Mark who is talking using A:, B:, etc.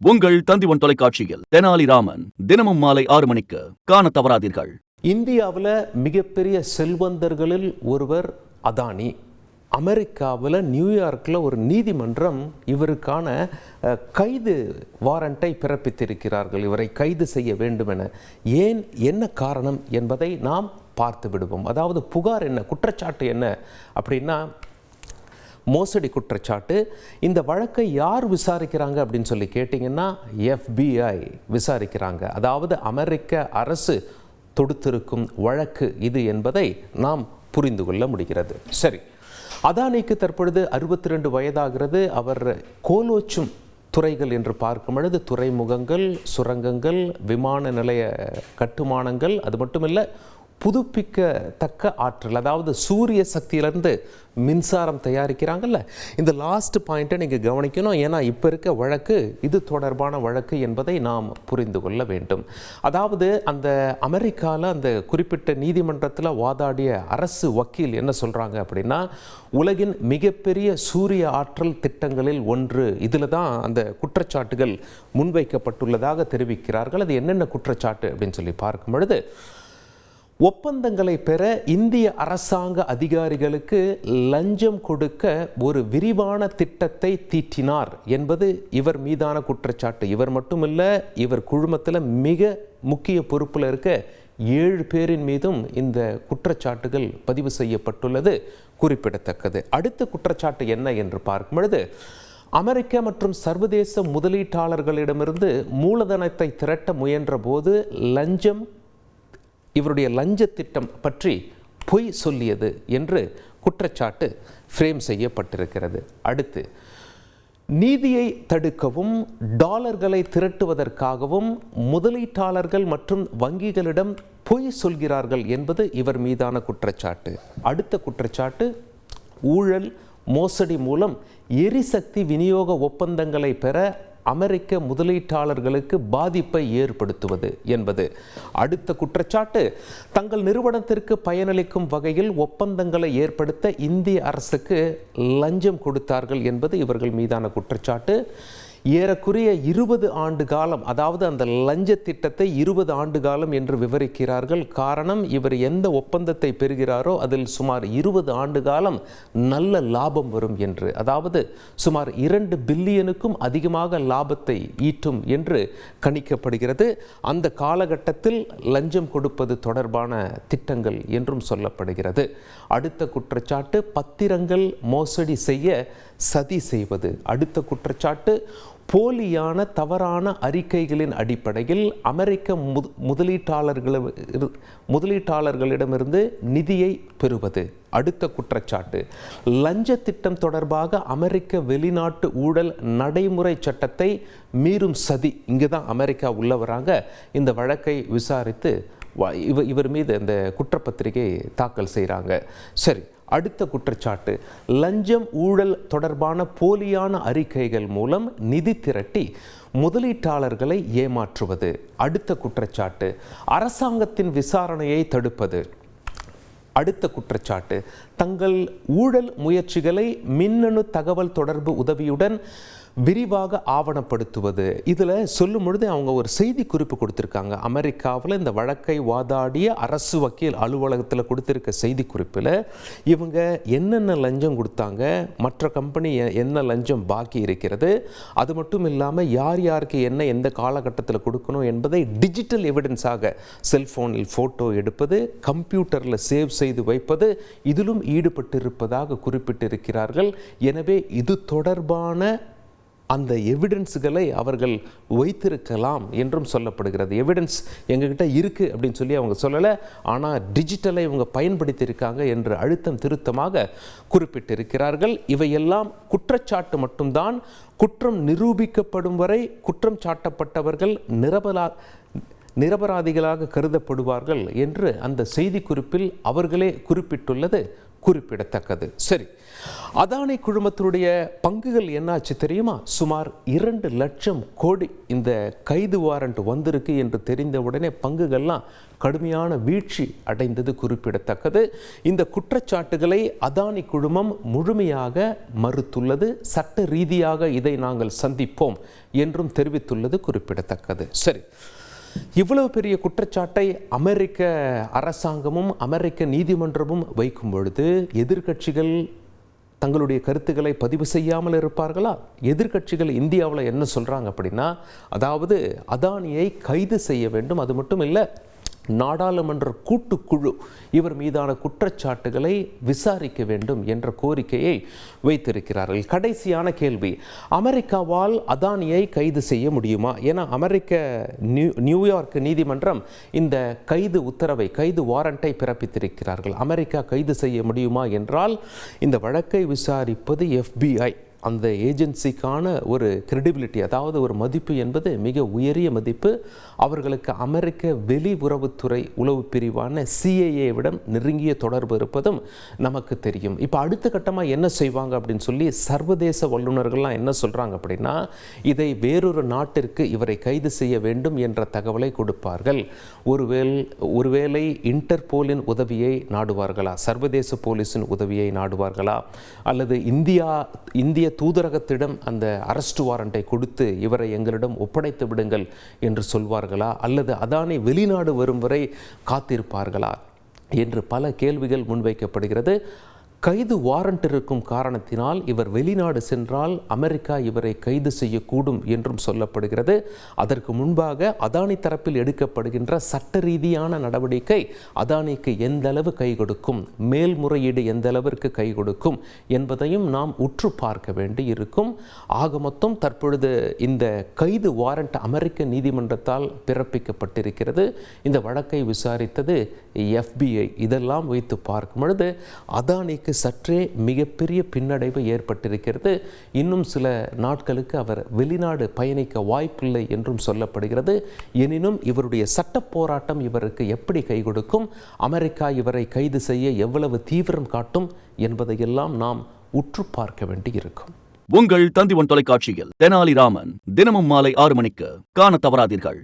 A: உங்கள் தந்திவன் தொலைக்காட்சியில் தெனாலிராமன் தினமும் மாலை 6 மணிக்கு காண தவறாதீர்கள்.
B: இந்தியாவில் மிகப்பெரிய செல்வந்தர்களில் ஒருவர் அதானி. அமெரிக்காவில் நியூயார்க்கில் ஒரு நீதிமன்றம் இவருக்கான கைது வாரண்டை பிறப்பித்திருக்கிறார்கள். இவரை கைது செய்ய வேண்டும் என. ஏன், என்ன காரணம் என்பதை நாம் பார்த்து விடுவோம். அதாவது புகார் என்ன, குற்றச்சாட்டு என்ன அப்படின்னா, மோசடி குற்றச்சாட்டு. இந்த வழக்கை யார் விசாரிக்கிறாங்க அப்படின்னு சொல்லி கேட்டிங்கன்னா, FBI விசாரிக்கிறாங்க. அதாவது அமெரிக்க அரசு தொடுத்திருக்கும் வழக்கு இது என்பதை நாம் புரிந்து கொள்ள முடிகிறது. சரி, அதானிக்கு தற்பொழுது 62 வயதாகிறது. அவர் கோலோச்சும் துறைகள் என்று பார்க்கும் பொழுது துறைமுகங்கள், சுரங்கங்கள், விமான நிலைய கட்டுமானங்கள், அது மட்டுமில்லை புதுப்பிக்கத்தக்க ஆற்றல், அதாவது சூரிய சக்தியிலேருந்து மின்சாரம் தயாரிக்கிறாங்கல்ல. இந்த லாஸ்ட் பாயிண்ட்டை நீங்கள் கவனிக்கணும். ஏன்னா இப்போ இருக்க வழக்கு இது தொடர்பான வழக்கு என்பதை நாம் புரிந்து கொள்ள வேண்டும். அதாவது அந்த அமெரிக்காவில் அந்த குறிப்பிட்ட நீதிமன்றத்தில் வாதாடிய அரசு வக்கீல் என்ன சொல்கிறாங்க அப்படின்னா, உலகின் மிகப்பெரிய சூரிய ஆற்றல் திட்டங்களில் ஒன்று, இதில் தான் அந்த குற்றச்சாட்டுகள் முன்வைக்கப்பட்டுள்ளதாக தெரிவிக்கிறார்கள். அது என்னென்ன குற்றச்சாட்டு அப்படின்னு சொல்லி பார்க்கும் பொழுது, ஒப்பந்தங்களை பெற இந்திய அரசாங்க அதிகாரிகளுக்கு லஞ்சம் கொடுக்க ஒரு விரிவான திட்டத்தை தீட்டினார் என்பது இவர் மீதான குற்றச்சாட்டு. இவர் மட்டுமில்லை, இவர் குழுமத்தில் மிக முக்கிய பொறுப்பில் இருக்க 7 பேரின் மீதும் இந்த குற்றச்சாட்டுகள் பதிவு செய்யப்பட்டுள்ளது குறிப்பிடத்தக்கது. அடுத்த குற்றச்சாட்டு என்ன என்று பார்க்கும் பொழுது, அமெரிக்க மற்றும் சர்வதேச முதலீட்டாளர்களிடமிருந்து மூலதனத்தை திரட்ட முயன்ற போது இவருடைய லஞ்ச திட்டம் பற்றி பொய் சொல்லியது என்று குற்றச்சாட்டு ஃப்ரேம் செய்யப்பட்டிருக்கிறது. அடுத்து, நீதியை தடுக்கவும் டாலர்களை திரட்டுவதற்காகவும் முதலீட்டாளர்கள் மற்றும் வங்கிகளிடம் பொய் சொல்கிறார்கள் என்பது இவர் மீதான குற்றச்சாட்டு. அடுத்த குற்றச்சாட்டு, ஊழல் மோசடி மூலம் எரிசக்தி விநியோக ஒப்பந்தங்களை பெற அமெரிக்க முதலீட்டாளர்களுக்கு பாதிப்பை ஏற்படுத்துவது என்பது. அடுத்த குற்றச்சாட்டு, தங்கள் நிறுவனத்திற்கு பயனளிக்கும் வகையில் ஒப்பந்தங்களை ஏற்படுத்த இந்திய அரசுக்கு லஞ்சம் கொடுத்தார்கள் என்பது இவர்கள் மீதான குற்றச்சாட்டு. ஏறக்குறைய 20 ஆண்டு காலம், அதாவது அந்த லஞ்ச திட்டத்தை 20 ஆண்டு காலம் என்று விவரிக்கிறார்கள். காரணம், இவர் எந்த ஒப்பந்தத்தை பெறுகிறாரோ அதில் சுமார் 20 ஆண்டு காலம் நல்ல லாபம் வரும் என்று, அதாவது சுமார் 2 பில்லியனுக்கும் அதிகமாக லாபத்தை ஈட்டும் என்று கணிக்கப்படுகிறது. அந்த காலகட்டத்தில் லஞ்சம் கொடுப்பது தொடர்பான திட்டங்கள் என்றும் சொல்லப்படுகிறது. அடுத்த குற்றச்சாட்டு, பத்திரங்கள் மோசடி செய்ய சதி செய்வது. அடுத்த குற்றச்சாட்டு, போலியான தவறான அறிக்கைகளின் அடிப்படையில் அமெரிக்க முதலீட்டாளர்களிடமிருந்து நிதியை பெறுவது. அடுத்த குற்றச்சாட்டு, லஞ்ச திட்டம் தொடர்பாக அமெரிக்க வெளிநாட்டு ஊழல் நடைமுறை சட்டத்தை மீறும் சதி. இங்கே தான் அமெரிக்கா உள்ள வராங்க. இந்த வழக்கை விசாரித்து இவர் மீது இந்த குற்றப்பத்திரிகை தாக்கல் செய்கிறாங்க. சரி, அடுத்த குற்றச்சாட்டு, லஞ்சம் ஊழல் தொடர்பான போலியான அறிக்கைகள் மூலம் நிதி திரட்டி முதலீட்டாளர்களை ஏமாற்றுவது. அடுத்த குற்றச்சாட்டு, அரசாங்கத்தின் விசாரணையை தடுப்பது. அடுத்த குற்றச்சாட்டு, தங்கள் ஊழல் முயற்சிகளை மின்னணு தகவல் தொடர்பு உதவியுடன் விரிவாக ஆவணப்படுத்துவது. இதில் சொல்லும் பொழுது அவங்க ஒரு செய்தி குறிப்பு கொடுத்துருக்காங்க. அமெரிக்காவில் இந்த வழக்கை வாதாடிய அரசு வக்கீல் அலுவலகத்தில் கொடுத்திருக்க செய்தி குறிப்பில் இவங்க என்னென்ன லஞ்சம் கொடுத்தாங்க, மற்ற கம்பெனி என்ன லஞ்சம் பாக்கி இருக்கிறது, அது மட்டும் இல்லாமல் யார் யாருக்கு என்ன எந்த காலகட்டத்தில் கொடுக்கணும் என்பதை டிஜிட்டல் எவிடன்ஸாக செல்ஃபோனில் ஃபோட்டோ எடுப்பது, கம்ப்யூட்டரில் சேவ் செய்து வைப்பது, இதிலும் ஈடுபட்டிருப்பதாக குறிப்பிட்டிருக்கிறார்கள். எனவே இது தொடர்பான அந்த எவிடன்ஸுகளை அவர்கள் வைத்திருக்கலாம் என்றும் சொல்லப்படுகிறது. எவிடன்ஸ் எங்ககிட்ட இருக்குது அப்படின்னு சொல்லி அவங்க சொல்லலை, ஆனால் டிஜிட்டலை இவங்க பயன்படுத்தியிருக்காங்க என்று அழுத்தம் திருத்தமாக குறிப்பிட்டிருக்கிறார்கள். இவையெல்லாம் குற்றச்சாட்டு மட்டும்தான். குற்றம் நிரூபிக்கப்படும் வரை குற்றம் சாட்டப்பட்டவர்கள் நிரபராதிகளாக கருதப்படுவார்கள் என்று அந்த செய்தி குறிப்பில் அவர்களே குறிப்பிட்டுள்ளது குறிப்பிடத்தக்கது. சரி, அதானி குழுமத்தினுடைய பங்குகள் என்னாச்சு தெரியுமா? சுமார் 2 லட்சம் கோடி இந்த கைது வாரண்ட் வந்திருக்கு என்று தெரிந்தவுடனே பங்குகள்லாம் கடுமையான வீழ்ச்சி அடைந்தது குறிப்பிடத்தக்கது. இந்த குற்றச்சாட்டுகளை அதானி குழுமம் முழுமையாக மறுத்துள்ளது. சட்ட ரீதியாக இதை நாங்கள் சந்திப்போம் என்றும் தெரிவித்துள்ளது குறிப்பிடத்தக்கது. சரி, இவ்வளவு பெரிய குற்றச்சாட்டை அமெரிக்க அரசாங்கமும் அமெரிக்க நீதிமன்றமும் வைக்கும் பொழுது எதிர்க்கட்சிகள் தங்களுடைய கருத்துக்களை பதிவு செய்யாமல் இருப்பார்களா? எதிர்க்கட்சிகள் இந்தியாவில் என்ன சொல்கிறாங்க அப்படின்னா, அதாவது அதானியை கைது செய்ய வேண்டும், அது மட்டும் இல்லை நாடாளுமன்ற கூட்டுக்குழு இவர் மீதான குற்றச்சாட்டுகளை விசாரிக்க வேண்டும் என்ற கோரிக்கையை வைத்திருக்கிறார்கள். கடைசியான கேள்வி, அமெரிக்காவால் அதானியை கைது செய்ய முடியுமா? ஏன்னா அமெரிக்க நியூயார்க் நீதிமன்றம் இந்த கைது உத்தரவை, கைது வாரண்டை பிறப்பித்திருக்கிறார்கள். அமெரிக்கா கைது செய்ய முடியுமா என்றால் இந்த வழக்கை விசாரிப்பது FBI. அந்த ஏஜென்சிக்கான ஒரு கிரெடிபிலிட்டி, அதாவது ஒரு மதிப்பு என்பது மிக உயரிய மதிப்பு. அவர்களுக்கு அமெரிக்க வெளியுறவுத்துறை உளவு பிரிவான CIA-விடம் நெருங்கிய தொடர்பு இருப்பதும் நமக்கு தெரியும். இப்போ அடுத்த கட்டமாக என்ன செய்வாங்க அப்படின்னு சொல்லி சர்வதேச வல்லுநர்கள்லாம் என்ன சொல்கிறாங்க அப்படின்னா, இதை வேறொரு நாட்டிற்கு இவரை கைது செய்ய வேண்டும் என்ற தகவலை கொடுப்பார்கள். ஒருவேளை இன்டர்போலின் உதவியை நாடுவார்களா, சர்வதேச போலீஸின் உதவியை நாடுவார்களா, அல்லது இந்திய தூதரகத்திடம் அந்த அரெஸ்ட் வாரண்டை கொடுத்து இவரை எங்களிடம் ஒப்படைத்து விடுங்கள் என்று சொல்வார்களா, அல்லது அதானி வெளிநாடு வரும் வரை காத்திருப்பார்களா என்று பல கேள்விகள் முன்வைக்கப்படுகிறது. கைது வாரண்ட் இருக்கும் காரணத்தினால் இவர் வெளிநாடு சென்றால் அமெரிக்கா இவரை கைது செய்யக்கூடும் என்றும் சொல்லப்படுகிறது. அதற்கு முன்பாக அதானி தரப்பில் எடுக்கப்படுகின்ற சட்ட ரீதியான நடவடிக்கை அதானிக்கு எந்த அளவு கை கொடுக்கும், மேல்முறையீடு எந்த அளவிற்கு கை கொடுக்கும் என்பதையும் நாம் உற்று பார்க்க வேண்டி இருக்கும். ஆக மொத்தம் தற்பொழுது இந்த கைது வாரண்ட் அமெரிக்க நீதிமன்றத்தால் பிறப்பிக்கப்பட்டிருக்கிறது. இந்த வழக்கை விசாரித்தது FBI. இதெல்லாம் வைத்து பார்க்கும் பொழுது அதானிக்கு சற்றே மிகப்பெரிய பின்னடைவு ஏற்பட்டிருக்கிறது. இன்னும் சில நாட்களுக்கு அவர் வெளிநாடு பயணிக்க வாய்ப்பில்லை என்றும் சொல்லப்படுகிறது. எனினும் இவருடைய சட்ட போராட்டம் இவருக்கு எப்படி கை கொடுக்கும், அமெரிக்கா இவரை கைது செய்ய எவ்வளவு தீவிரம் காட்டும் என்பதையெல்லாம் நாம் உற்று பார்க்க வேண்டி இருக்கும்.
A: உங்கள் தந்தி ஒன் தொலைக்காட்சியில் தெனாலிராமன் தினமும் மாலை 6 மணிக்கு காண தவறாதீர்கள்.